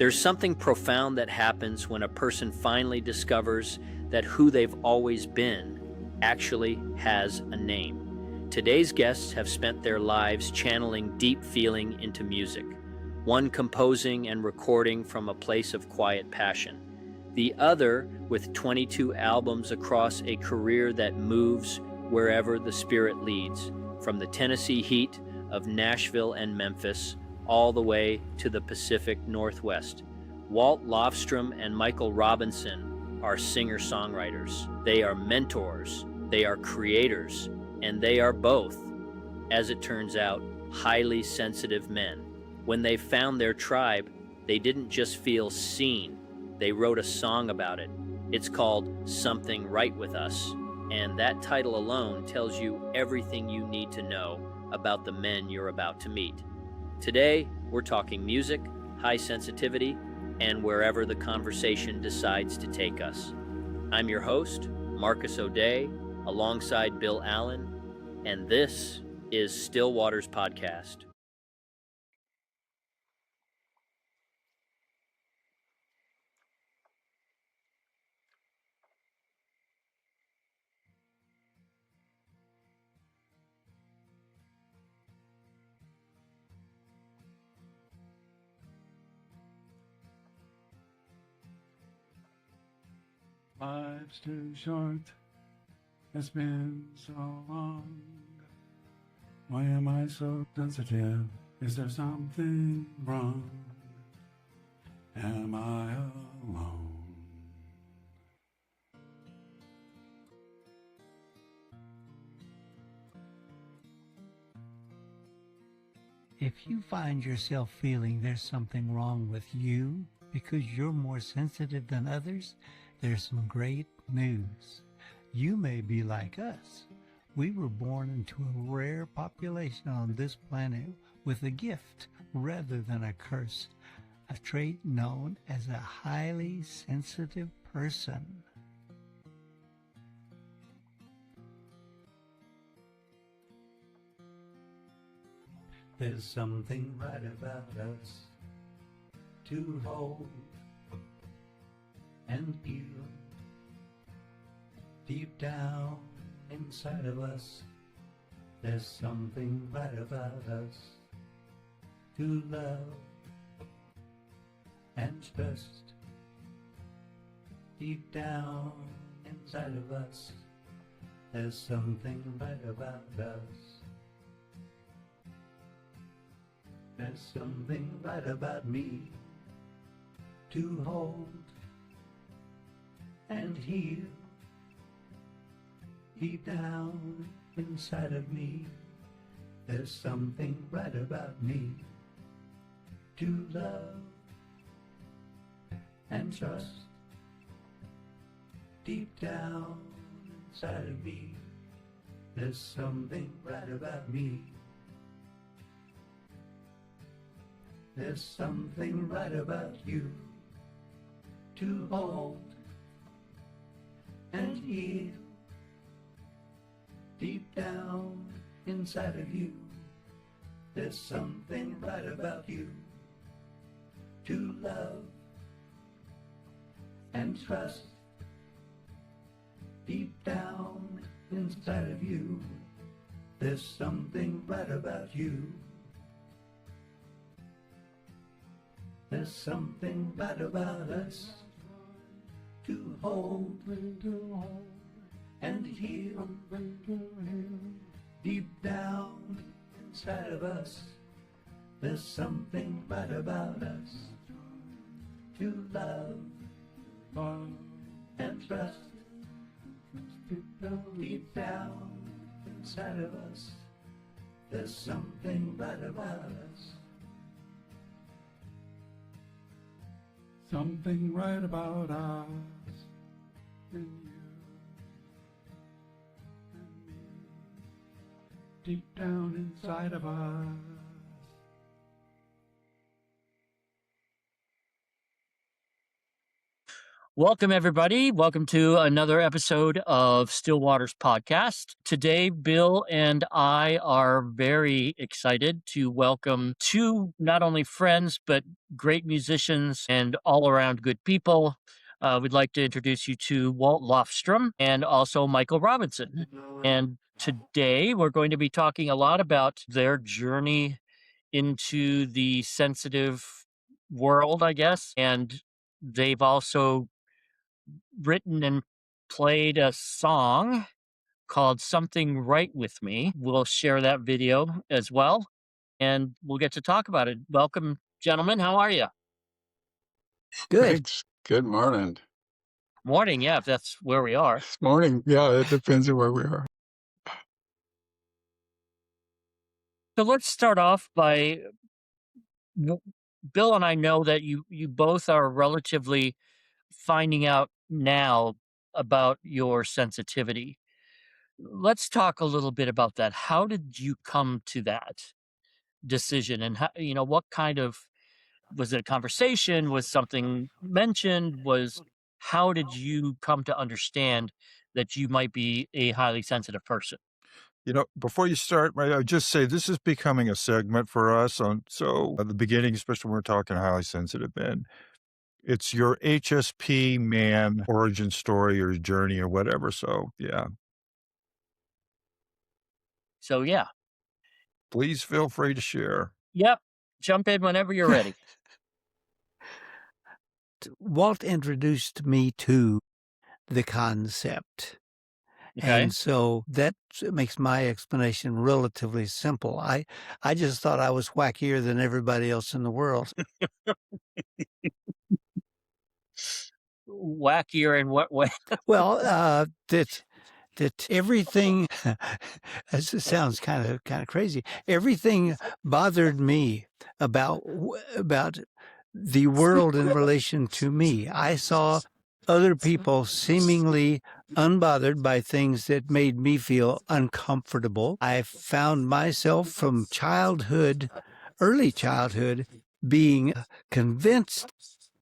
There's something profound that happens when a person finally discovers that who they've always been actually has a name. Today's guests have spent their lives channeling deep feeling into music, one composing and recording from a place of quiet passion, the other with 22 albums across a career that moves wherever the spirit leads, from the Tennessee heat of Nashville and Memphis all the way to the Pacific Northwest. Walt, Lofstrom, and Michael Robinson are singer-songwriters. They are mentors, they are creators, and they are both, as it turns out, highly sensitive men. When they found their tribe, they didn't just feel seen, they wrote a song about it. It's called Something Right With Us, and that title alone tells you everything you need to know about the men you're about to meet. Today, we're talking music, high sensitivity, and wherever the conversation decides to take us. I'm your host, Marcus O'Day, alongside Bill Allen, and this is Still Waters Podcast. Life's too short, it's been so long. Why am I so sensitive? Is there something wrong? Am I alone? If you find yourself feeling there's something wrong with you because you're more sensitive than others, there's some great news. You may be like us. We were born into a rare population on this planet with a gift rather than a curse, a trait known as a highly sensitive person. There's something right about us to hold and feel deep down inside of us. There's something right about us to love and trust. Deep down inside of us, there's something right about us. There's something right about me to hold and heal. Deep down inside of me, there's something right about me to love and trust. Deep down inside of me, there's something right about me. There's something right about you to hold and heal. Deep down inside of you, there's something right about you to love and trust. Deep down inside of you, there's something right about you. There's something right about us to hold and heal. Deep down inside of us, there's something right about us to love and trust. Deep down inside of us, there's something right about us. Something right about us and you and me. Deep down inside of us. Welcome, everybody. Welcome to another episode of Stillwater's podcast. Today, Bill and I are very excited to welcome two not only friends, but great musicians and all around good people. We'd like to introduce you to Walt Lofstrom and also Michael Robinson. And today, we're going to be talking a lot about their journey into the sensitive world, I guess. And they've also written and played a song called Something Right With Me. We'll share that video as well, and we'll get to talk about it. Welcome, gentlemen. How are you? Good. Thanks. Good morning. Morning, yeah, if that's where we are. Morning. Yeah, it depends on where we are. So let's start off by Bill and I know that you both are relatively finding out now about your sensitivity. Let's talk a little bit about that. How did you come to that decision, and how, what kind of, was it a conversation, was something mentioned, was, how did you come to understand that you might be a highly sensitive person? Before you start, I would just say this is becoming a segment for us at the beginning, especially when we're talking highly sensitive men. It's your HSP man origin story or journey or whatever. So yeah, So yeah, please feel free to share. yep, jump in whenever you're ready. Walt introduced me to the concept. Okay. And so that makes my explanation relatively simple. I just thought I was wackier than everybody else in the world. Wackier in what way? Well, that everything it sounds kind of crazy. Everything bothered me about the world in relation to me. I saw other people seemingly unbothered by things that made me feel uncomfortable. I found myself from childhood, early childhood, being convinced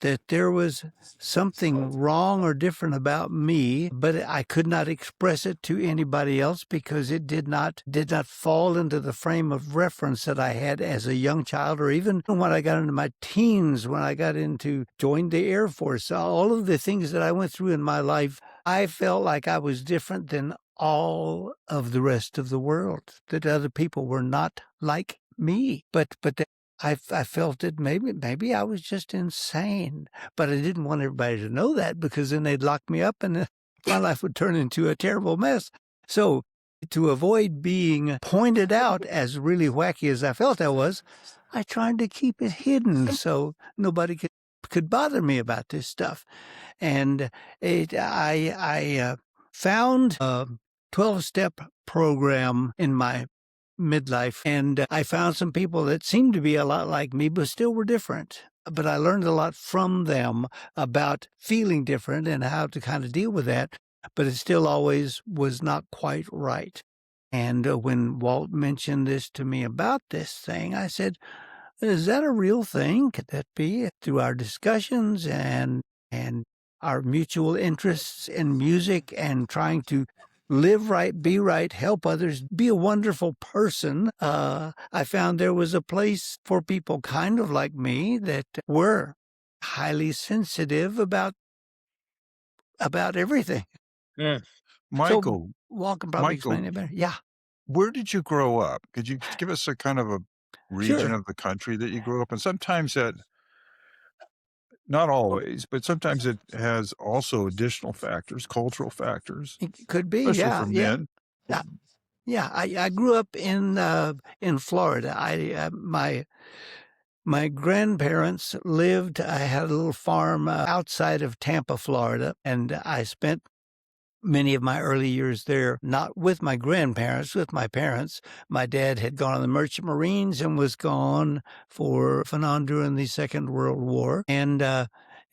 that there was something wrong or different about me, but I could not express it to anybody else because it did not fall into the frame of reference that I had as a young child, or even when I got into my teens, when I joined the Air Force. All of the things that I went through in my life, I felt like I was different than all of the rest of the world, that other people were not like me. But I felt that maybe I was just insane, but I didn't want everybody to know that, because then they'd lock me up and my life would turn into a terrible mess. So to avoid being pointed out as really wacky as I felt I was, I tried to keep it hidden so nobody could bother me about this stuff. And I found a 12-step program in my midlife, and I found some people that seemed to be a lot like me, but still were different. But I learned a lot from them about feeling different and how to kind of deal with that, but it still always was not quite right. And when Walt mentioned this to me about this thing, I said, is that a real thing? Could that be? Through our discussions and our mutual interests in music and trying to live right, be right, help others, be a wonderful person, I found there was a place for people kind of like me that were highly sensitive about everything. Yeah. Michael, So Walt can probably Michael, explain it better. Yeah, where did you grow up? Could you give us a kind of a region sure. of the country that you grew up in? Sometimes that, not always, but sometimes it has also additional factors, cultural factors, It could be. especially Yeah, for yeah. men. Yeah, I grew up in Florida. My grandparents lived. I had a little farm outside of Tampa, Florida, and I spent many of my early years there, not with my grandparents, with my parents. My dad had gone on the Merchant Marines and was gone for on during the Second World War, and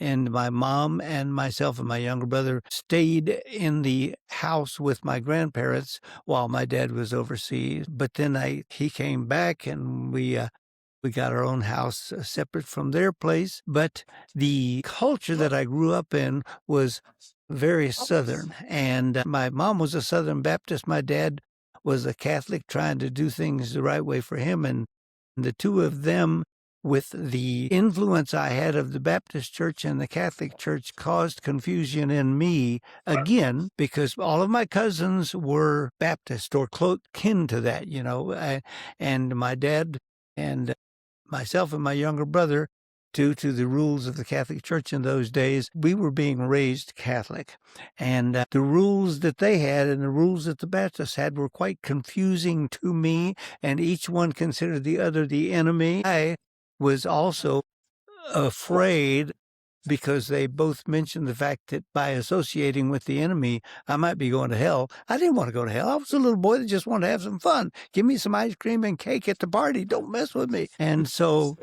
my mom and myself and my younger brother stayed in the house with my grandparents while my dad was overseas. But then he came back, and we We got our own house separate from their place, but the culture that I grew up in was very Southern. And my mom was a Southern Baptist. My dad was a Catholic trying to do things the right way for him. And the two of them, with the influence I had of the Baptist church and the Catholic church, caused confusion in me again, because all of my cousins were Baptist or close kin to that, and my dad and myself and my younger brother, due to the rules of the Catholic Church in those days, we were being raised Catholic. And the rules that they had and the rules that the Baptists had were quite confusing to me, and each one considered the other the enemy. I was also afraid, because they both mentioned the fact that by associating with the enemy, I might be going to hell. I didn't want to go to hell. I was a little boy that just wanted to have some fun. Give me some ice cream and cake at the party. Don't mess with me. And so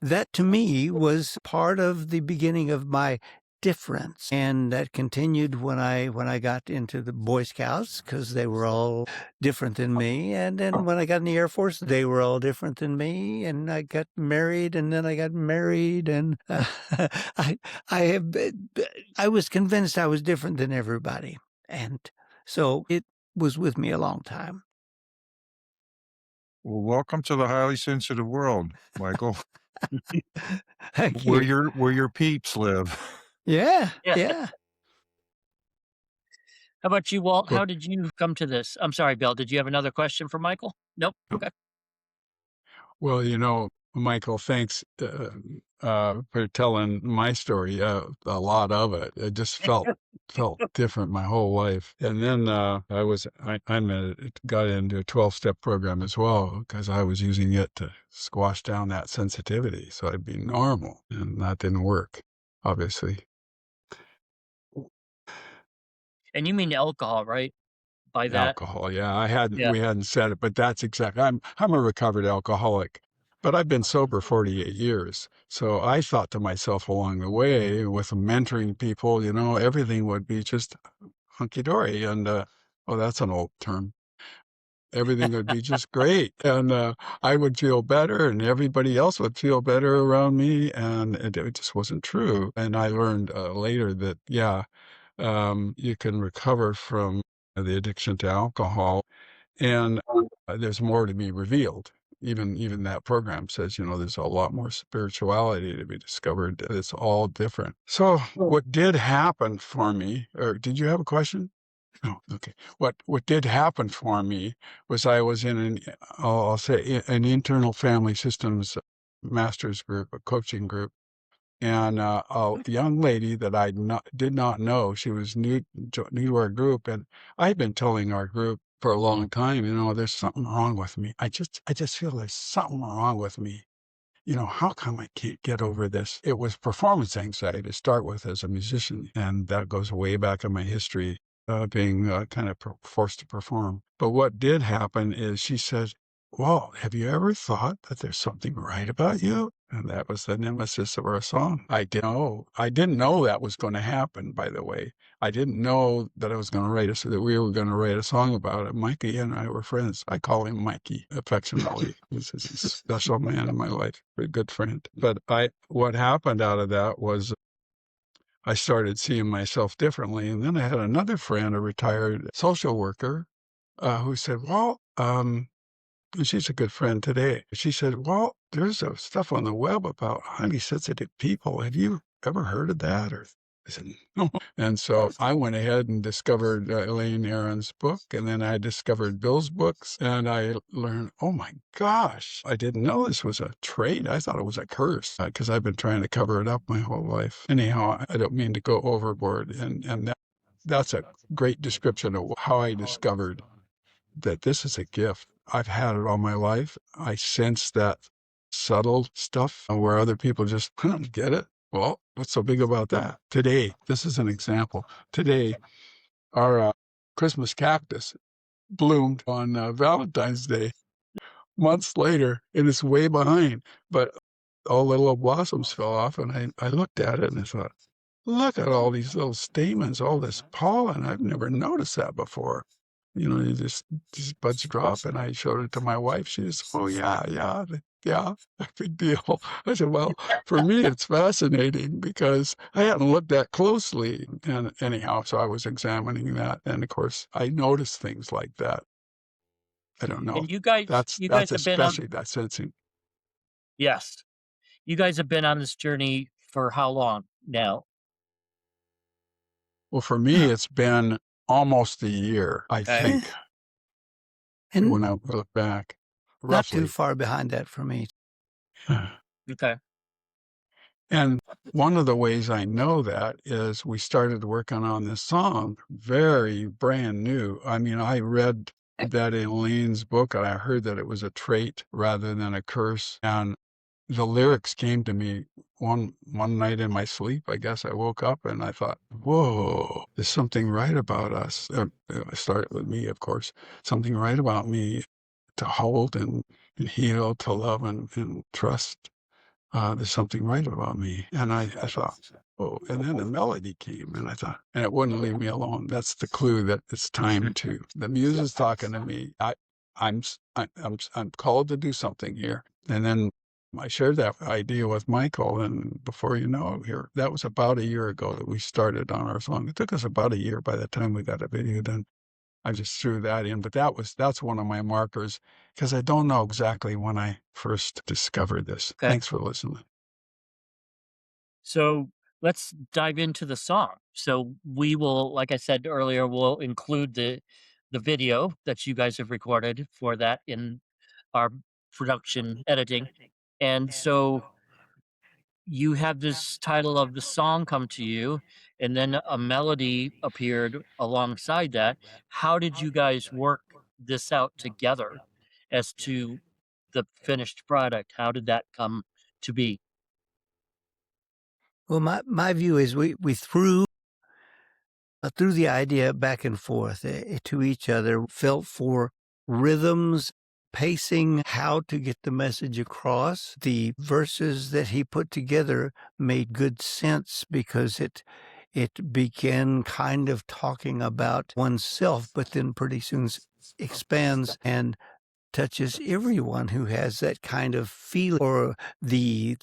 that to me was part of the beginning of my difference. And that continued when I got into the Boy Scouts, because they were all different than me. And then when I got in the Air Force, they were all different than me. And I got married, and then I got married. And I was convinced I was different than everybody. And so it was with me a long time. Well, welcome to the highly sensitive world, Michael, Thank where you. your peeps live. Yeah. How about you, Walt? How did you come to this? I'm sorry, Bill. Did you have another question for Michael? Nope. Okay. Well, Michael, thanks for telling my story. A lot of it. It just felt different my whole life. And then I got into a 12-step program as well, because I was using it to squash down that sensitivity, so I'd be normal, and that didn't work, obviously. And you mean alcohol, right? By that? Alcohol, yeah. Yeah. We hadn't said it, but that's exactly. I'm a recovered alcoholic, but I've been sober 48 years. So I thought to myself along the way, with mentoring people, everything would be just hunky dory, and that's an old term. Everything would be just great, and I would feel better, and everybody else would feel better around me, and it just wasn't true. And I learned later that you can recover from the addiction to alcohol, and there's more to be revealed. Even that program says, there's a lot more spirituality to be discovered. It's all different. So what did happen for me, or did you have a question? No, okay. What did happen for me was I was in I'll say an internal family systems master's group, a coaching group. And a young lady that I did not know, she was new to our group, and I've been telling our group for a long time, there's something wrong with me. I just feel there's something wrong with me. How come I can't get over this? It was performance anxiety to start with as a musician, and that goes way back in my history, being kind of forced to perform. But what did happen is she said, "Well, have you ever thought that there's something right about you?" And that was the nemesis of our song. I didn't know that was going to happen, by the way. I didn't know that I was going to that we were going to write a song about it. Mikey and I were friends. I call him Mikey affectionately. He's a special man in my life, a good friend. But what happened out of that was I started seeing myself differently. And then I had another friend, a retired social worker, who said, "Well, she's a good friend today." She said, "Well, there's stuff on the web about highly sensitive people. Have you ever heard of that?" Or I said, "No." And so I went ahead and discovered Elaine Aron's book, and then I discovered Bill's books, and I learned, oh my gosh, I didn't know this was a trait. I thought it was a curse, because I've been trying to cover it up my whole life. Anyhow, I don't mean to go overboard, and that's a great description of how I discovered that this is a gift. I've had it all my life. I sense that subtle stuff where other people just don't get it. Well, what's so big about that? Today, this is an example. Today, our Christmas cactus bloomed on Valentine's Day. Months later, and it's way behind, but all the little blossoms fell off, and I looked at it and I thought, look at all these little stamens, all this pollen. I've never noticed that before. These buds drop, and I showed it to my wife. She says, "Oh yeah, Yeah, big deal. I said, well, for me, it's fascinating because I hadn't looked that closely. And anyhow, so I was examining that. And of course, I noticed things like that. I don't know. And you guys That's have been on especially that sensing. yes. You guys have been on this journey for how long now? Well, for me, it's been almost a year, I Okay. think, And when I look back, not too roughly. far behind that for me. Okay. And one of the ways I know that is we started working on this song very brand new. I mean, I read that in Lane's book, and I heard that it was a trait rather than a curse. And the lyrics came to me one night in my sleep. I guess I woke up and I thought, whoa, there's something right about us. It started with me, of course. Something right about me to hold and heal, to love and trust. There's something right about me. And I thought, oh, and then the melody came and I thought, and it wouldn't leave me alone. That's the clue that it's time to, the muse is talking to me. I'm called to do something here. And then I shared that idea with Michael. And before you know it, here, that was about a year ago that we started on our song. It took us about a year by the time we got a video done. I just threw that in, but that's one of my markers because I don't know exactly when I first discovered this. Okay. Thanks for listening. So let's dive into the song. So we will, like I said earlier, we'll include the video that you guys have recorded for that in our production editing. And so you have this title of the song come to you, and then a melody appeared alongside that. How did you guys work this out together as to the finished product? How did that come to be? Well, my view is we threw the idea back and forth to each other, felt for rhythms, pacing, how to get the message across. The verses that he put together made good sense because it began kind of talking about oneself, but then pretty soon expands and touches everyone who has that kind of feeling, or the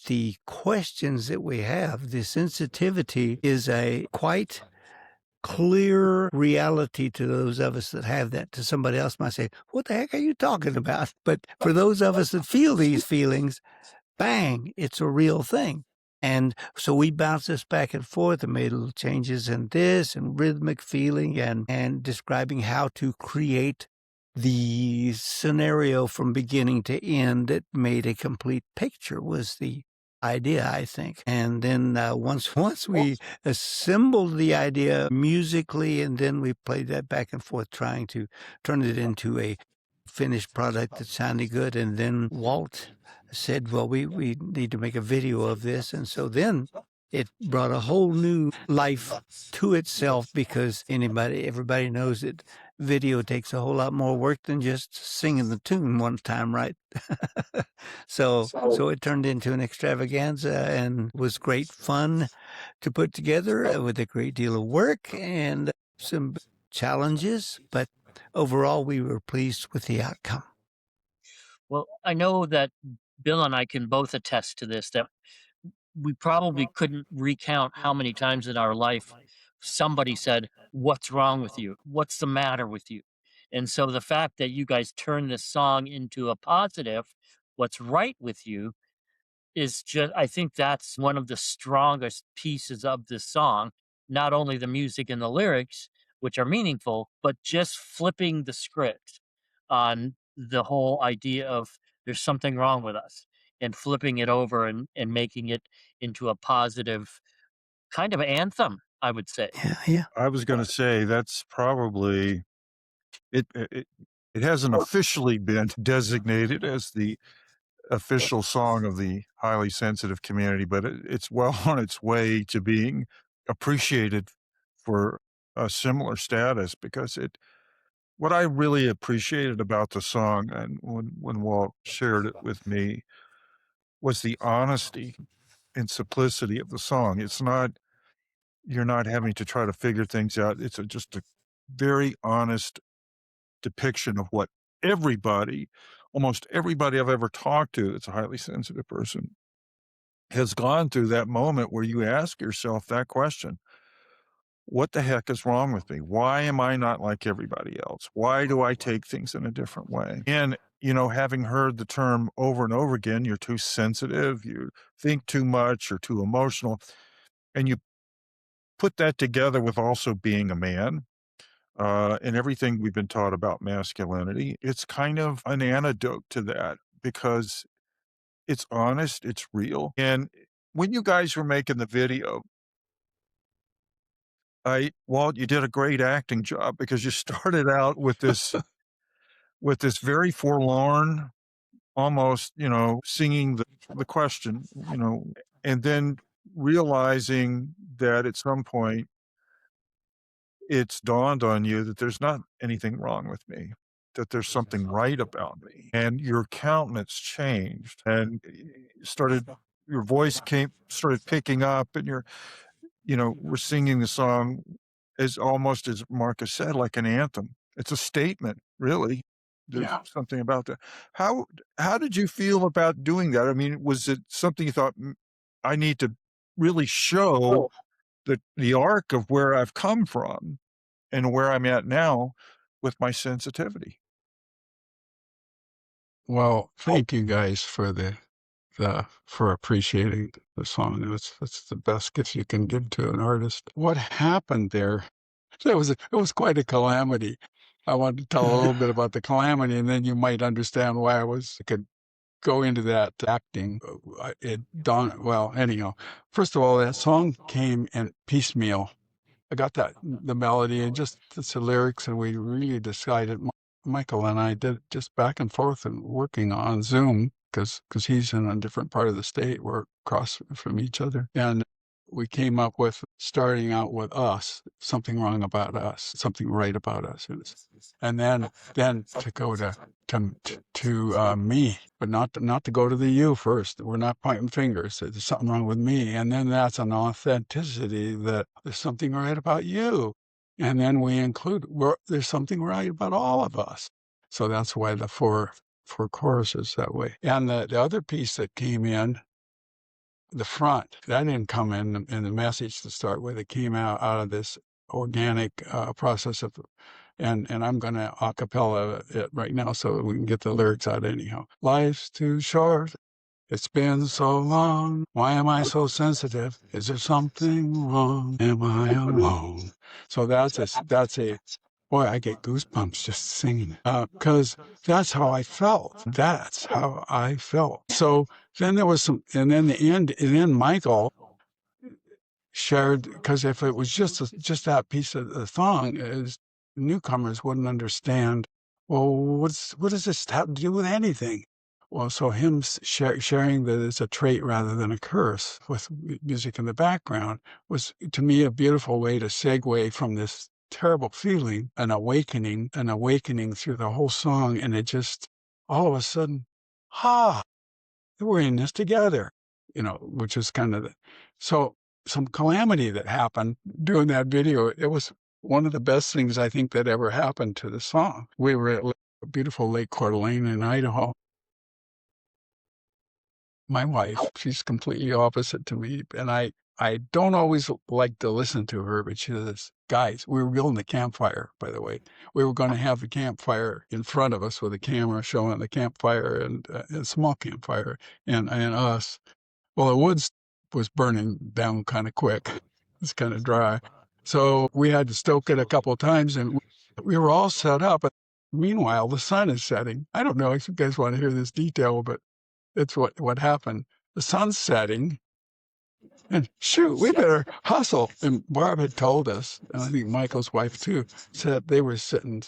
questions that we have. The sensitivity is a quite clear reality to those of us that have that. To somebody else might say, what the heck are you talking about? But for those of us that feel these feelings, bang, it's a real thing. And so we bounced this back and forth and made little changes in this and rhythmic feeling and describing how to create the scenario from beginning to end that made a complete picture was the idea, I think. And then once we assembled the idea musically, and then we played that back and forth, trying to turn it into a finished product that sounded good. And then Walt said, well, we need to make a video of this. And so then it brought a whole new life to itself, because everybody knows that video takes a whole lot more work than just singing the tune one time, right? So it turned into an extravaganza and was great fun to put together with a great deal of work and some challenges, but overall we were pleased with the outcome. Well, I know that Bill and I can both attest to this, that we probably couldn't recount how many times in our life somebody said, "What's wrong with you? What's the matter with you?" And so the fact that you guys turned this song into a positive, "What's right with you?" is just, I think that's one of the strongest pieces of this song. Not only the music and the lyrics, which are meaningful, but just flipping the script on the whole idea of there's something wrong with us, and flipping it over and making it into a positive kind of anthem, I would say. Yeah. I was gonna say that's probably it hasn't officially been designated as the official song of the highly sensitive community, but it's well on its way to being appreciated for a similar status, because what I really appreciated about the song, and when Walt shared it with me, was the honesty and simplicity of the song. It's not, you're not having to try to figure things out. It's just a very honest depiction of what everybody almost everybody I've ever talked to that's a highly sensitive person has gone through that moment where you ask yourself that question. What the heck is wrong with me? Why am I not like everybody else? Why do I take things in a different way? And, having heard the term over and over again, you're too sensitive, you think too much, you're too emotional, and you put that together with also being a man, and everything we've been taught about masculinity, it's kind of an antidote to that because it's honest, it's real. And when you guys were making the video, Walt, you did a great acting job because you started out with this very forlorn, almost, singing the question, and then realizing that at some point it's dawned on you that there's not anything wrong with me, that there's something right about me. And your countenance changed and your voice started picking up and we're singing the song as almost as Marcus said, like an anthem. It's a statement, really. There's Yeah. something about that. How did you feel about doing that? I mean, was it something you thought, I need to really show the arc of where I've come from and where I'm at now with my sensitivity? Well, thank you guys for for appreciating the song. That's the best gift you can give to an artist. What happened there? It was quite a calamity. I wanted to tell a little bit about the calamity, and then you might understand why I could go into that acting. It dawned. Well, anyhow, first of all, that song came in piecemeal. I got the melody and just the lyrics, and we really decided. Michael and I did just back and forth and working on Zoom because he's in a different part of the state. We're across from each other, and we came up with starting out with us, something wrong about us, something right about us, and then to go to me, but not to go to the you first. We're not pointing fingers. There's something wrong with me, and then that's an authenticity that there's something right about you. And then we include, there's something right about all of us. So that's why the four choruses that way. And the other piece that came in, the front, that didn't come in the message to start with. It came out of this organic process of, and I'm going to a cappella it right now so we can get the lyrics out anyhow. Life's too short. It's been so long. Why am I so sensitive? Is there something wrong? Am I alone? So that's a boy, I get goosebumps just singing it. Because that's how I felt. That's how I felt. So then there was and then the end, and then Michael shared, because if it was just that piece of the song, as newcomers wouldn't understand, well, what does this have to do with anything? Well, so him sharing that it's a trait rather than a curse with music in the background was, to me, a beautiful way to segue from this terrible feeling, an awakening through the whole song. And it just, all of a sudden, we're in this together, which is kind of so some calamity that happened doing that video. It was one of the best things I think that ever happened to the song. We were at a beautiful Lake Coeur d'Alene in Idaho. My wife, she's completely opposite to me, and I don't always like to listen to her, but she says, guys, we were building the campfire, by the way. We were going to have the campfire in front of us with a camera showing the campfire and a small campfire and us. Well, the woods was burning down kind of quick. It's kind of dry. So we had to stoke it a couple of times, and we were all set up. But meanwhile, the sun is setting. I don't know if you guys want to hear this detail, but it's what happened. The sun's setting, and shoot, we better hustle. And Barb had told us, and I think Michael's wife too, said they were sitting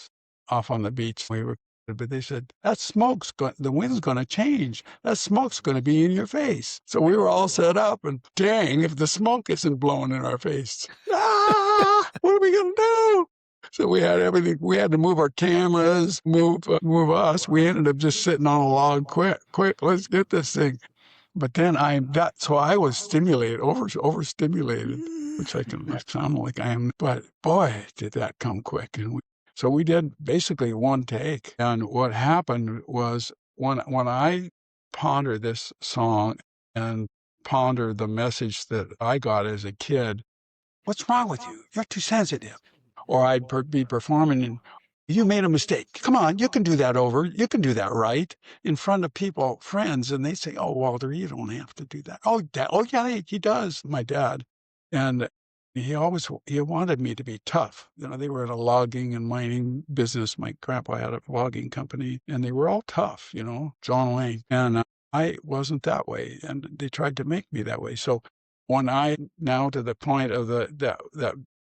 off on the beach. But they said, the wind's going to change. That smoke's going to be in your face. So we were all set up, and dang, if the smoke isn't blowing in our face, what are we going to do? So we had everything. We had to move our cameras, move us. We ended up just sitting on a log. Quick, let's get this thing. But then so I was stimulated, overstimulated, which I can sound like I am. But boy, did that come quick. And so we did basically one take. And what happened was when I ponder this song and ponder the message that I got as a kid, what's wrong with you? You're too sensitive. Or I'd be performing and you made a mistake. Come on, you can do that over. You can do that right in front of people, friends. And they say, oh, Walter, you don't have to do that. Oh, dad. Oh, yeah, he does. My dad. And he wanted me to be tough. You know, they were in a logging and mining business. My grandpa had a logging company and they were all tough, you know, John Wayne. And I wasn't that way. And they tried to make me that way. So when I now to the point of that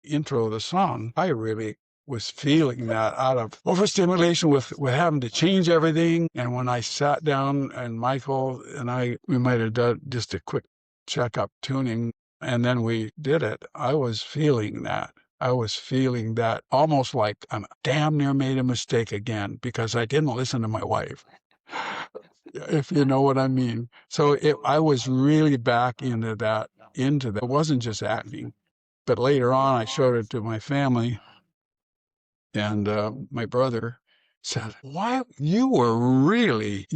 intro of the song, I really was feeling that out of overstimulation with having to change everything. And when I sat down and Michael and we might have done just a quick checkup tuning and then we did it, I was feeling that. I was feeling that almost like I'm damn near made a mistake again because I didn't listen to my wife. If you know what I mean. So I was really back into that. It wasn't just acting. But later on, I showed it to my family, and my brother said, "Why you were really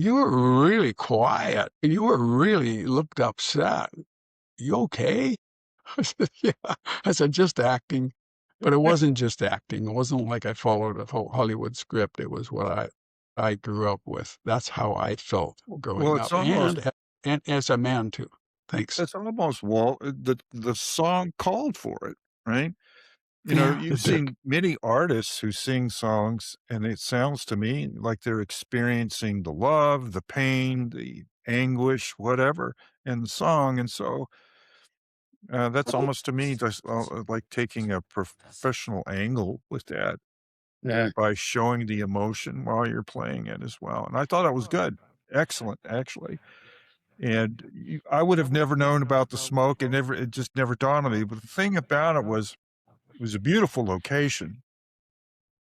quiet. You were really looked upset. You okay?" I said, "Yeah." I said, "Just acting." But it wasn't just acting. It wasn't like I followed a whole Hollywood script. It was what I grew up with. That's how I felt growing Well, up, and as a man too. Thanks. it's almost, Walt, the song called for it, right? You know, Yeah, you've it did. seen many artists who sing songs, and it sounds to me like they're experiencing the love, the pain, the anguish, whatever in the song. And so that's almost to me just like taking a professional angle with that by showing the emotion while you're playing it as well. And I thought it was good. Excellent, actually. And I would have never known about the smoke. It just never dawned on me. But the thing about it was a beautiful location.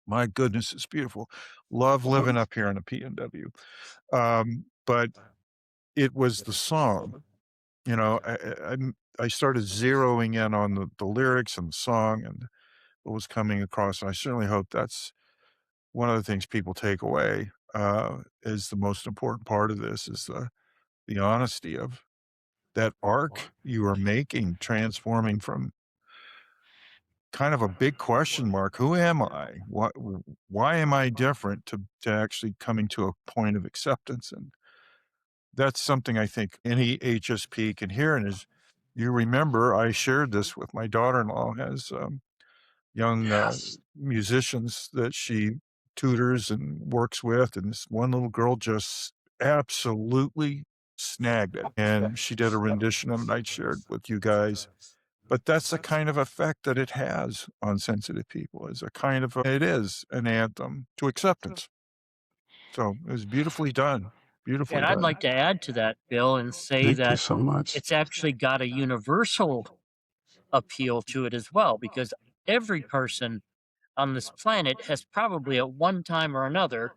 My goodness, it's beautiful. Love living up here in the PNW. But it was the song, you know, I started zeroing in on the lyrics and the song and what was coming across. And I certainly hope that's one of the things people take away, is the most important part of this is the honesty of that arc you are making, transforming from kind of a big question mark. Who am I? Why am I different to actually coming to a point of acceptance? And that's something I think any HSP can hear. And as you remember, I shared this with my daughter-in-law as young Yes. musicians that she tutors and works with. And this one little girl just absolutely snagged it. And she did a rendition of it I shared with you guys. But that's the kind of effect that it has on sensitive people is it is an anthem to acceptance. So it was beautifully done. Beautifully And I'd done. like to add to that, Bill, and say Thank you that so much. it's actually got a universal appeal to it as well, because every person on this planet has probably at one time or another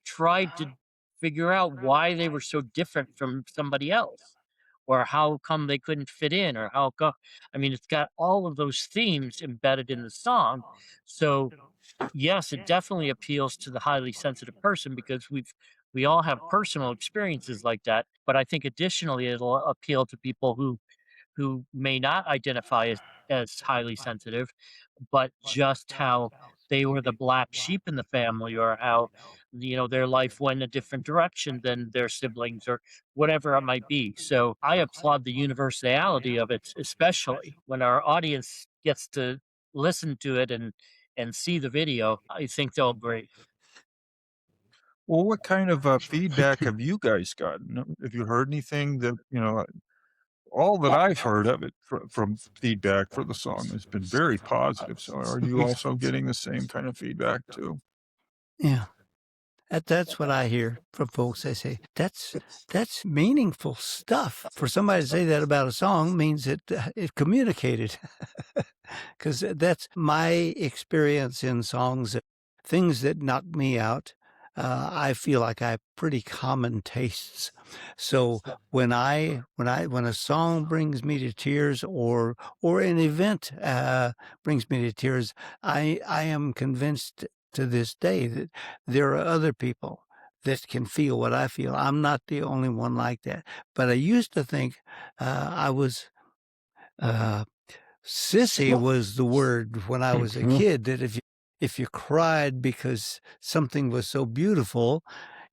tried to figure out why they were so different from somebody else or how come they couldn't fit in or how come. I mean, it's got all of those themes embedded in the song. So yes, it definitely appeals to the highly sensitive person because we all have personal experiences like that. But I think additionally it'll appeal to people who may not identify as highly sensitive, but just how they were the black sheep in the family or how their life went a different direction than their siblings or whatever it might be. So I applaud the universality of it, especially when our audience gets to listen to it and see the video. I think they'll agree. Well, what kind of feedback have you guys gotten? Have you heard anything that, all that I've heard of it from feedback for the song has been very positive. So are you also getting the same kind of feedback too? Yeah. That's what I hear from folks. They say that's meaningful stuff. For somebody to say that about a song means it communicated, because that's my experience in songs. Things that knock me out. I feel like I have pretty common tastes. So when a song brings me to tears, or an event brings me to tears, I am convinced to this day that there are other people that can feel what I feel. I'm not the only one like that. But I used to think I was sissy was the word when I was a kid, that if you cried because something was so beautiful,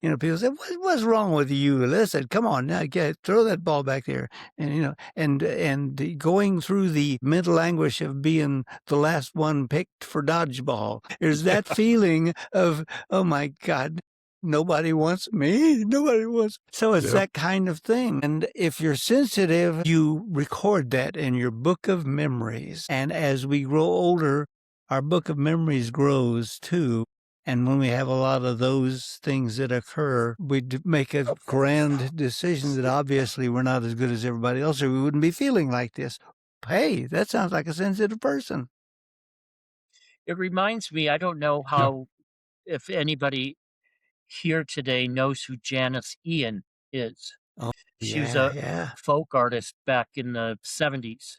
people said, what's wrong with you? Listen, come on now, throw that ball back there. And, going through the mental anguish of being the last one picked for dodgeball, there's that feeling of, oh my God, nobody wants me. Nobody wants. So it's that kind of thing. And if you're sensitive, you record that in your book of memories. And as we grow older, our book of memories grows too. And when we have a lot of those things that occur, we make a grand decision that obviously we're not as good as everybody else, or we wouldn't be feeling like this. Hey, that sounds like a sensitive person. It reminds me, I don't know if anybody here today knows who Janice Ian is. Oh, She was a folk artist back in the 70s.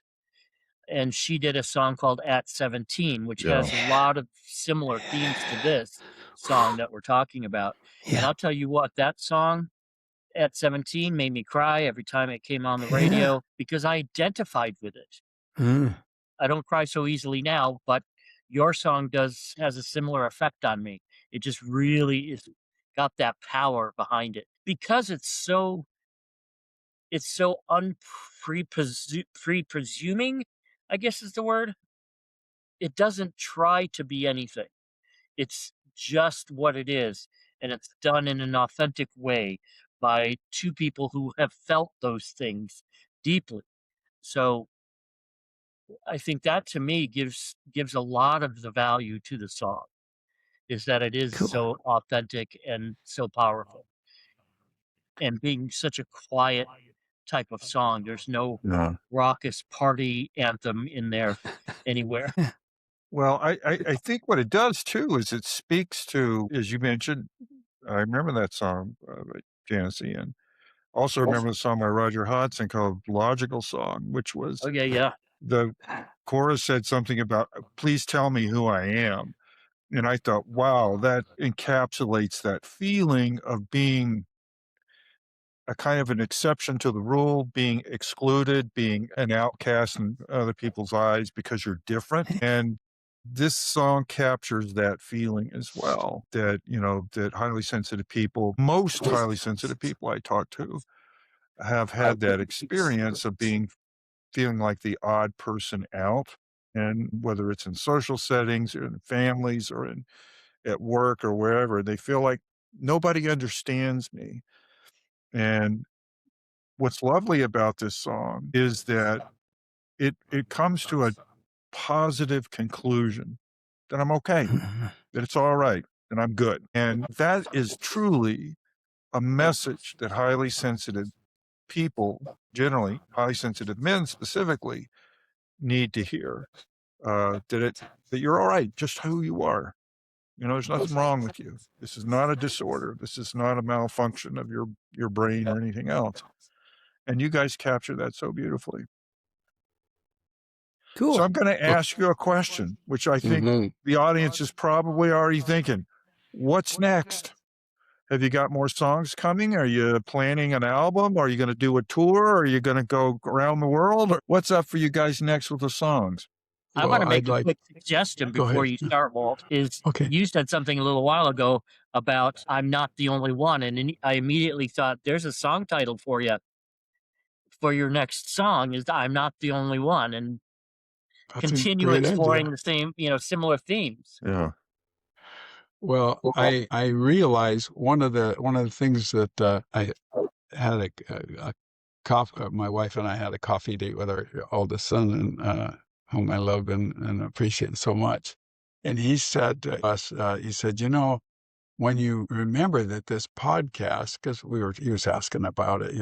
And she did a song called At 17, which has a lot of similar themes to this song that we're talking about. And I'll tell you what, that song, At 17, made me cry every time it came on the radio because I identified with it. I don't cry so easily now, but your song has a similar effect on me. It just really is got that power behind it because it's so presuming, I guess is the word. It doesn't try to be anything. It's just what it is, and it's done in an authentic way by two people who have felt those things deeply. So I think that to me gives a lot of the value to the song, is that it is so authentic and so powerful. And being such a quiet type of song, there's no raucous party anthem in there anywhere. Well, I think what it does too is it speaks to, as you mentioned, I remember that song by Janice Ian. Also remember the song by Roger Hodgson called Logical Song, which was the chorus said something about, please tell me who I am. And I thought, wow, that encapsulates that feeling of being a kind of an exception to the rule, being excluded, being an outcast in other people's eyes because you're different. And this song captures that feeling as well, that, that highly sensitive people, most highly sensitive people I talk to have had that experience of feeling like the odd person out. And whether it's in social settings or in families or at work or wherever, they feel like nobody understands me. And what's lovely about this song is that it comes to a positive conclusion that I'm okay, that it's all right, that I'm good. And that is truly a message that highly sensitive people, generally, highly sensitive men specifically, need to hear. That you're all right, just who you are. There's nothing wrong with you. This is not a disorder. This is not a malfunction of your brain or anything else. And you guys capture that so beautifully. Cool. So I'm going to ask you a question, which I think the audience is probably already thinking. What's next? Have you got more songs coming? Are you planning an album? Are you going to do a tour? Are you going to go around the world? Or what's up for you guys next with the songs? I want to make a quick suggestion before you start, Walt, you said something a little while ago about I'm not the only one. And I immediately thought there's a song title for you for your next song is I'm not the only one, and continue exploring the same, similar themes. Yeah. Well, I realize one of the things that I had a my wife and I had a coffee date with our oldest son, and whom I love and appreciate so much. And he said to us, he said, when you remember that this podcast, because he was asking about it,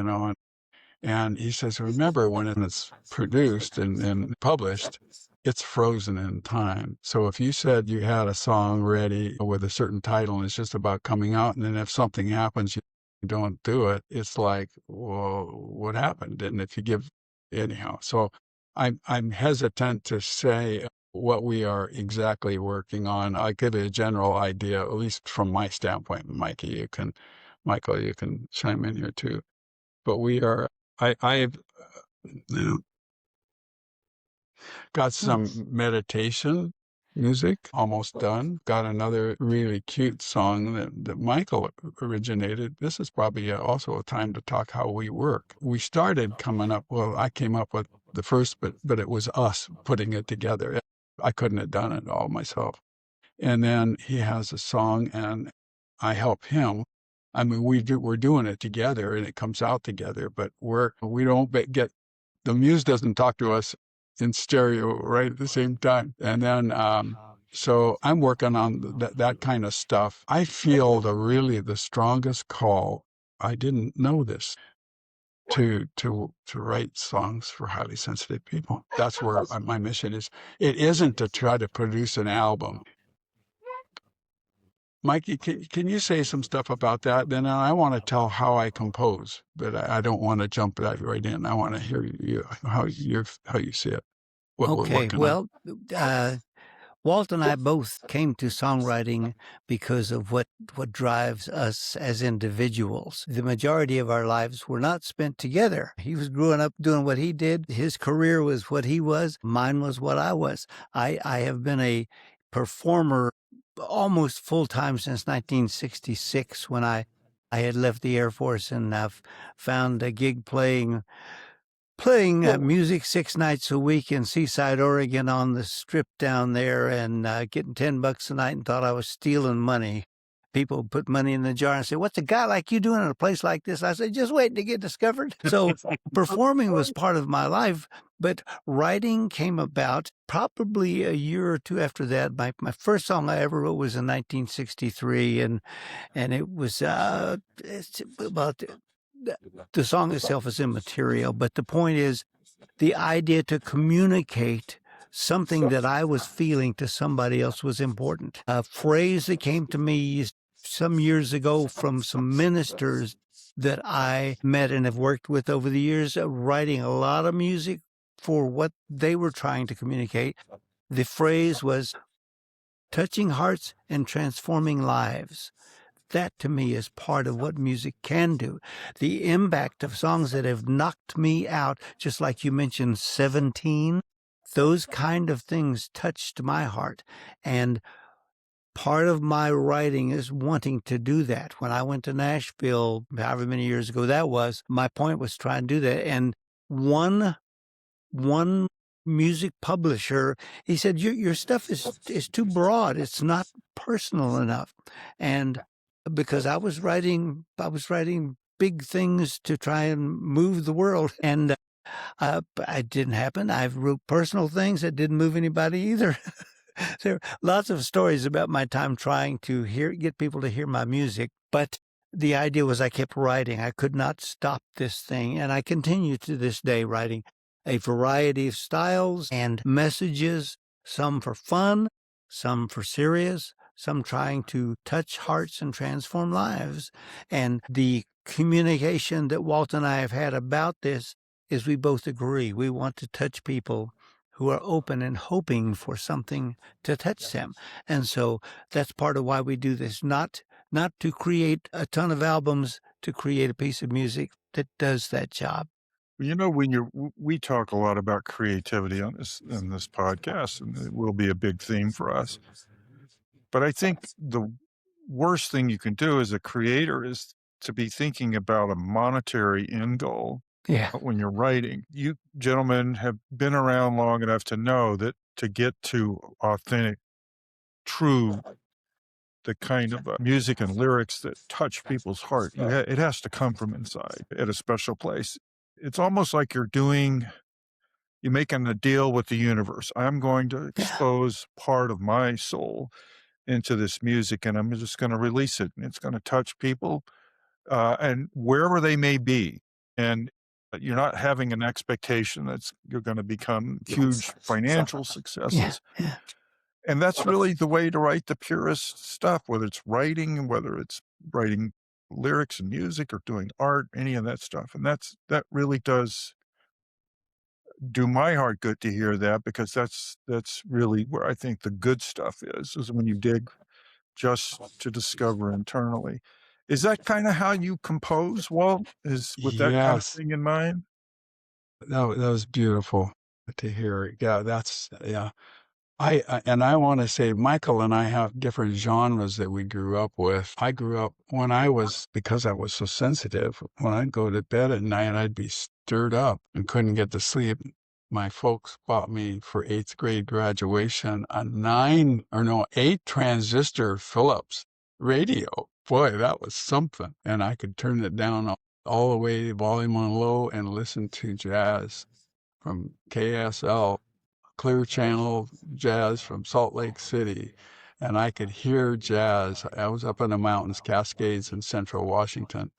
and he says, remember when it's produced and published, it's frozen in time. So if you said you had a song ready with a certain title and it's just about coming out, and then if something happens, you don't do it, it's like, well, what happened? And if you give anyhow. So I'm hesitant to say what we are exactly working on. I'll give you a general idea, at least from my standpoint. Michael, you can chime in here too. But I've got some meditation music almost done. Got another really cute song that Michael originated. This is probably also a time to talk how we work. We started coming up, well, I came up with the first, but it was us putting it together. I couldn't have done it all myself. And then he has a song and I help him. I mean, we're doing it together and it comes out together, but we don't get, the muse doesn't talk to us in stereo right at the same time. And then, so I'm working on that kind of stuff. I feel the strongest call. I didn't know this to write songs for highly sensitive people. That's where my mission is. It isn't to try to produce an album. Mikey, can you say some stuff about that? Then I want to tell how I compose, but I don't want to jump that right in. I want to hear how you see it. What we're Okay, working on. well, Walt and I both came to songwriting because of what drives us as individuals. The majority of our lives were not spent together. He was growing up doing what he did. His career was what he was. Mine was what I was. I have been a performer almost full-time since 1966 when I had left the Air Force, and I've found a gig playing music 6 nights a week in Seaside, Oregon on the strip down there, and getting $10 a night, and thought I was stealing money. People put money in the jar and say, "What's a guy like you doing in a place like this?" I said, "Just waiting to get discovered." So performing was part of my life, but writing came about probably a year or two after that. My first song I ever wrote was in 1963, and it was it's about the song itself is immaterial, but the point is the idea to communicate something that I was feeling to somebody else was important. A phrase that came to me some years ago from some ministers that I met and have worked with over the years, writing a lot of music for what they were trying to communicate. The phrase was touching hearts and transforming lives. That to me is part of what music can do. The impact of songs that have knocked me out, just like you mentioned 17, those kind of things touched my heart. And part of my writing is wanting to do that. When I went to Nashville, however many years ago that was, my point was trying to do that. And one music publisher, he said, your stuff is too broad. It's not personal enough. And because I was writing big things to try and move the world, and it didn't happen. I wrote personal things that didn't move anybody either. There are lots of stories about my time trying to get people to hear my music, but the idea was I kept writing. I could not stop this thing, and I continue to this day writing a variety of styles and messages, some for fun, some for serious, some trying to touch hearts and transform lives. And the communication that Walt and I have had about this is we both agree. We want to touch people who are open and hoping for something to touch them. And so that's part of why we do this, not to create a ton of albums, to create a piece of music that does that job. You know, we talk a lot about creativity on this podcast, and it will be a big theme for us. But I think the worst thing you can do as a creator is to be thinking about a monetary end goal. Yeah. When you're writing. You gentlemen have been around long enough to know that to get to authentic, true, the kind of music and lyrics that touch people's heart, it has to come from inside at a special place. It's almost like you're making a deal with the universe. I'm going to expose part of my soul into this music, and I'm just going to release it, and it's going to touch people, and wherever they may be. And you're not having an expectation that you're going to become huge financial successes. Yeah. And that's really the way to write the purest stuff, whether it's writing, whether it's writing lyrics and music or doing art, any of that stuff. And that really does do my heart good to hear that because that's really where I think the good stuff is when you dig just to discover internally. Is that kinda how you compose, Walt? Is with that kind of Yes, thing in mind? that was beautiful to hear. Yeah, that's yeah. And I wanna say Michael and I have different genres that we grew up with. I grew up when I was because I was so sensitive, when I'd go to bed at night, I'd be stirred up and couldn't get to sleep. My folks bought me for 8th grade graduation a 8 transistor Philips radio. Boy, that was something, and I could turn it down all the way, volume on low, and listen to jazz from KSL, Clear Channel jazz from Salt Lake City, and I could hear jazz. I was up in the mountains, Cascades in central Washington,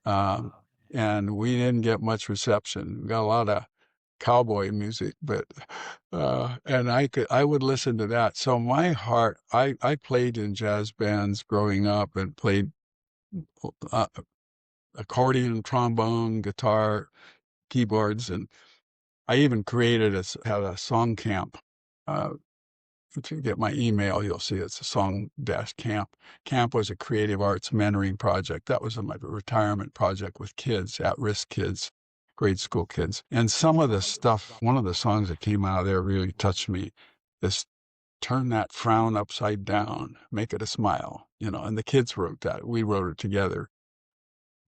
um, and we didn't get much reception. We got a lot of cowboy music, but and I would listen to that. So my heart, I played in jazz bands growing up and played uh, accordion, trombone, guitar, keyboards, and I even had a song camp. Uh, if you get my email, you'll see it's a song dash camp. Camp was a creative arts mentoring project. That was my retirement project with kids, at-risk kids, grade school kids. And some of the stuff, one of the songs that came out of there really touched me. This turn that frown upside down, make it a smile, and the kids wrote that. We wrote it together.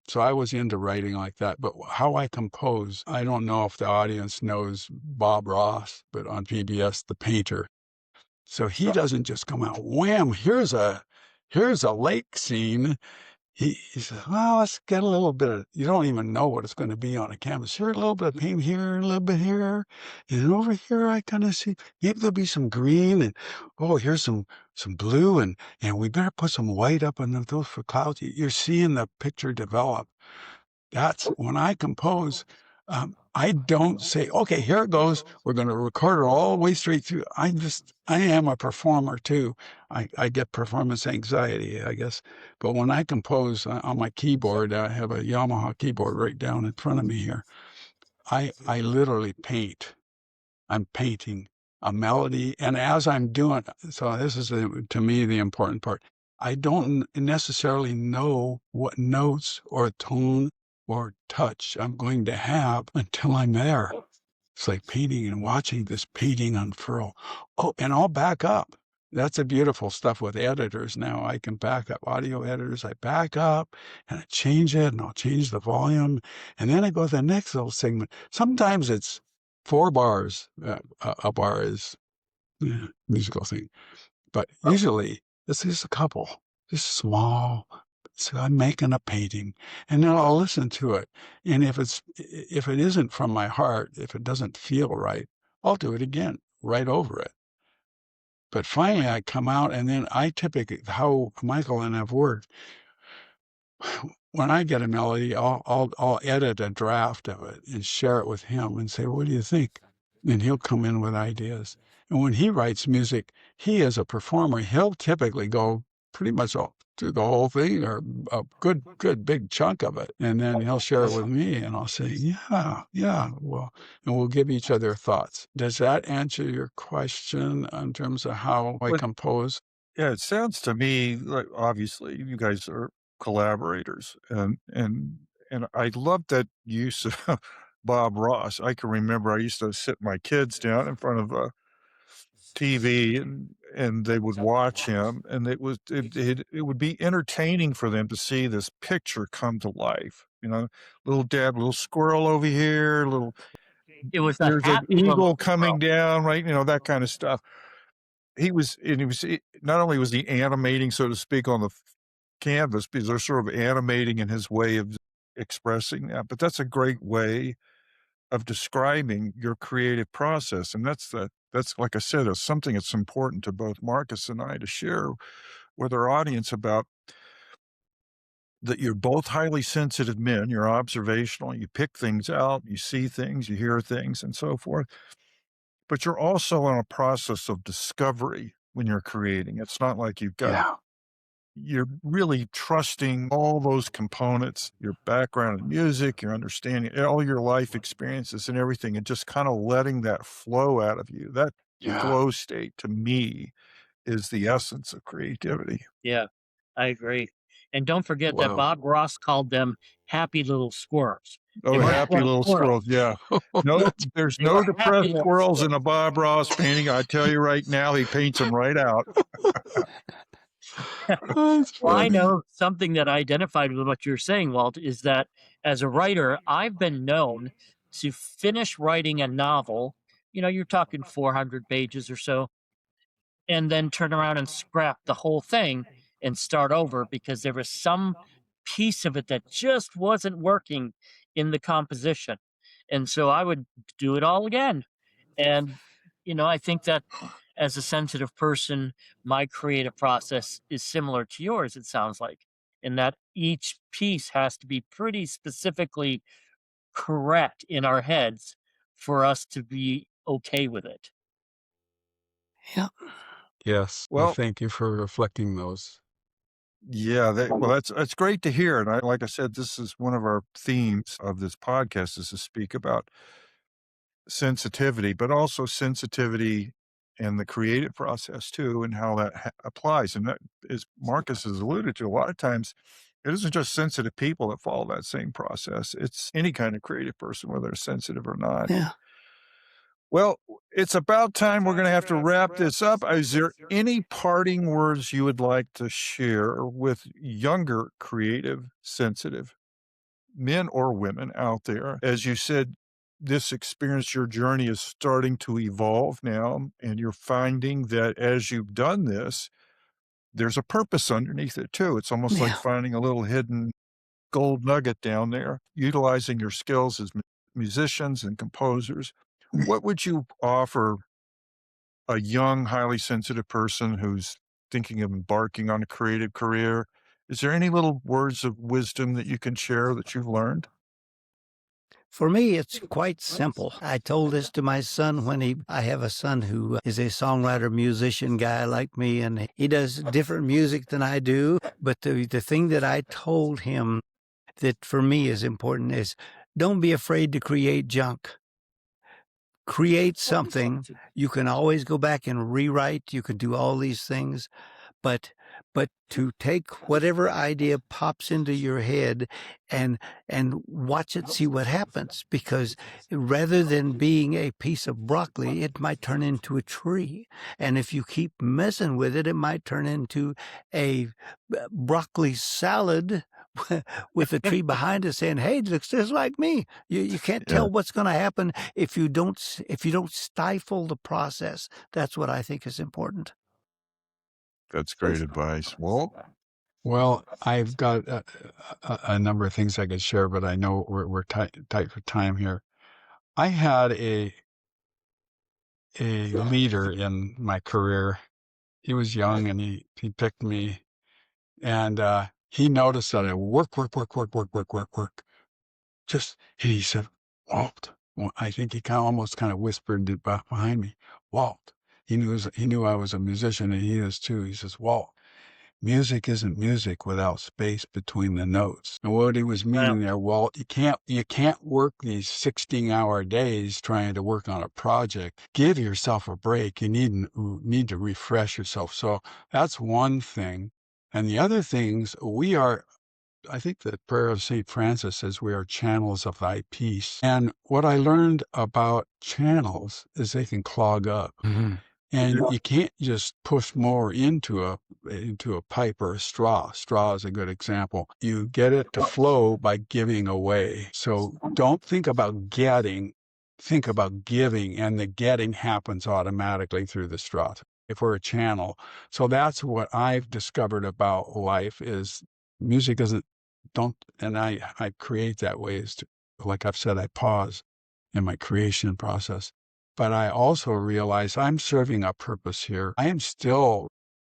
So I was into writing like that. But how I compose, I don't know if the audience knows Bob Ross, but on PBS, The Painter. So he doesn't just come out, wham, here's a lake scene. He says, well, let's get a little bit of, you don't even know what it's going to be on a canvas. Here, a little bit of paint here, a little bit here. And over here, I kind of see, maybe there'll be some green and, oh, here's some blue and we better put some white up on those for clouds. You're seeing the picture develop. That's when I compose. I don't say, okay, here it goes. We're going to record it all the way straight through. I am a performer too. I get performance anxiety, I guess. But when I compose on my keyboard, I have a Yamaha keyboard right down in front of me here. I literally paint. I'm painting a melody. And as I'm doing, so this is to me the important part. I don't necessarily know what notes or tone or touch I'm going to have until I'm there. It's like painting and watching this painting unfurl. Oh, and I'll back up. That's the beautiful stuff with editors now. I can back up audio editors. I back up and I change it and I'll change the volume. And then I go to the next little segment. Sometimes it's 4 bars. A bar is musical thing. But usually it's just a couple, just small. So I'm making a painting and then I'll listen to it. And if it isn't from my heart, if it doesn't feel right, I'll do it again, right over it. But finally I come out and then I typically, how Michael and I've worked, when I get a melody, I'll edit a draft of it and share it with him and say, what do you think? And he'll come in with ideas. And when he writes music, he as a performer, he'll typically go pretty much all through the whole thing or a good big chunk of it. And then he'll share it with me and I'll say, yeah, well, and we'll give each other thoughts. Does that answer your question in terms of how I But compose? yeah, it sounds to me like obviously you guys are collaborators and I love that use of Bob Ross. I can remember I used to sit my kids down in front of a TV and they would watch him and it would be entertaining for them to see this picture come to life. Little dab, little squirrel over here, little It was a there's an happy little eagle coming squirrel. down, right? That kind of stuff. Not only was he animating, so to speak, on the canvas, because they're sort of animating in his way of expressing that, but that's a great way of describing your creative process, and that's like I said, it's something that's important to both Marcus and I to share with our audience about that you're both highly sensitive men, you're observational, you pick things out, you see things, you hear things, and so forth, but you're also in a process of discovery when you're creating. It's not like you're really trusting all those components, your background in music, your understanding, all your life experiences and everything, and just kind of letting that flow out of you. That Yeah. flow state to me is the essence of creativity. Yeah, I agree. And don't forget that Wow. Bob Ross called them happy little squirrels. They Oh, weren't happy quite little squirrels. squirrels. Yeah. No, That's there's They no were happy depressed little squirrels in squirrels. a Bob Ross painting. I tell you right now, he paints them right out. that's Well, I funny. know something that I identified with what you're saying, Walt, is that as a writer, I've been known to finish writing a novel. You're talking 400 pages or so, and then turn around and scrap the whole thing and start over because there was some piece of it that just wasn't working in the composition. And so I would do it all again. And, I think that as a sensitive person, my creative process is similar to yours, it sounds like, in that each piece has to be pretty specifically correct in our heads for us to be okay with it. Yeah. Yes. Well, Well, thank you for reflecting those. yeah, well, that's great to hear. And like I said, this is one of our themes of this podcast is to speak about sensitivity, but also sensitivity and the creative process too, and how that applies. And that, as Marcus has alluded to, a lot of times it isn't just sensitive people that follow that same process. It's any kind of creative person, whether they're sensitive or not. Yeah. Well, it's about time we're going to have to wrap this up. Is there any parting words you would like to share with younger, creative, sensitive men or women out there? As you said, this experience, your journey is starting to evolve now, and you're finding that as you've done this, there's a purpose underneath it too. It's almost like Yeah. finding a little hidden gold nugget down there, utilizing your skills as musicians and composers. What would you offer a young, highly sensitive person who's thinking of embarking on a creative career? Is there any little words of wisdom that you can share that you've learned? For me, it's quite simple. I told this to my son I have a son who is a songwriter, musician guy like me, and he does different music than I do. But the thing that I told him that for me is important is don't be afraid to create junk. Create something. You can always go back and rewrite. You can do all these things. But to take whatever idea pops into your head and watch it, see what happens, because rather than being a piece of broccoli, it might turn into a tree, and if you keep messing with it, it might turn into a broccoli salad with a tree behind it saying, "Hey, it looks just like me." You can't Yeah, tell what's going to happen if you don't stifle the process. That's what I think is important. that's great advice. Walt? Well, I've got a number of things I could share, but I know we're tight for time here. I had a leader in my career. He was young and he picked me, and he noticed that I work. And he said, Walt. Well, I think he almost kind of whispered it behind me, Walt. He knew I was a musician, and he is too. He says, Walt, music isn't music without space between the notes. And what he was Well, meaning there, Walt, you can't work these 16-hour days trying to work on a project. Give yourself a break. You need to refresh yourself. So that's one thing. And the other things, I think the prayer of St. Francis says we are channels of thy peace. And what I learned about channels is they can clog up. And you can't just push more into a pipe or a straw. Straw is a good example. You get it to flow by giving away. So don't think about getting, think about giving, and the getting happens automatically through the straw. If we're a channel. So that's what I've discovered about life is music isn't, and I create that way is to, like I've said, I pause in my creation process. But I also realize I'm serving a purpose here. I am still,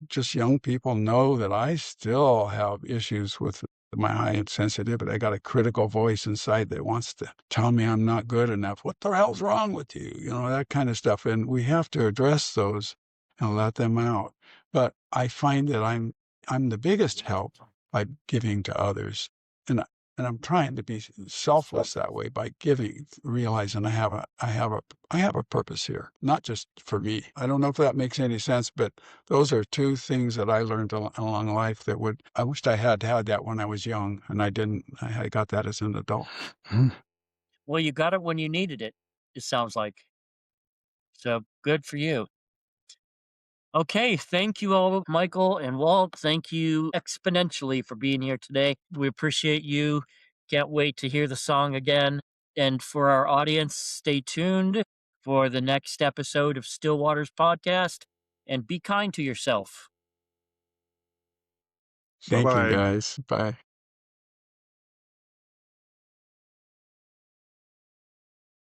just young people know that I still have issues with my high sensitivity. I got a critical voice inside that wants to tell me I'm not good enough. What the hell's wrong with you? You know, that kind of stuff. And we have to address those and let them out. But I find that I'm the biggest help by giving to others. And and I'm trying to be selfless that way by giving, realizing I have a purpose here, not just for me. I don't know if that makes any sense, but those are two things that I learned along life I wished I had had that when I was young, and I didn't. I got that as an adult. Well, you got it when you needed it, it sounds like. So good for you. Okay, thank you all, Michael and Walt. Thank you exponentially for being here today. We appreciate you. Can't wait to hear the song again. And for our audience, stay tuned for the next episode of Stillwater's podcast and be kind to yourself. Thank you, Bye-bye. guys. Bye.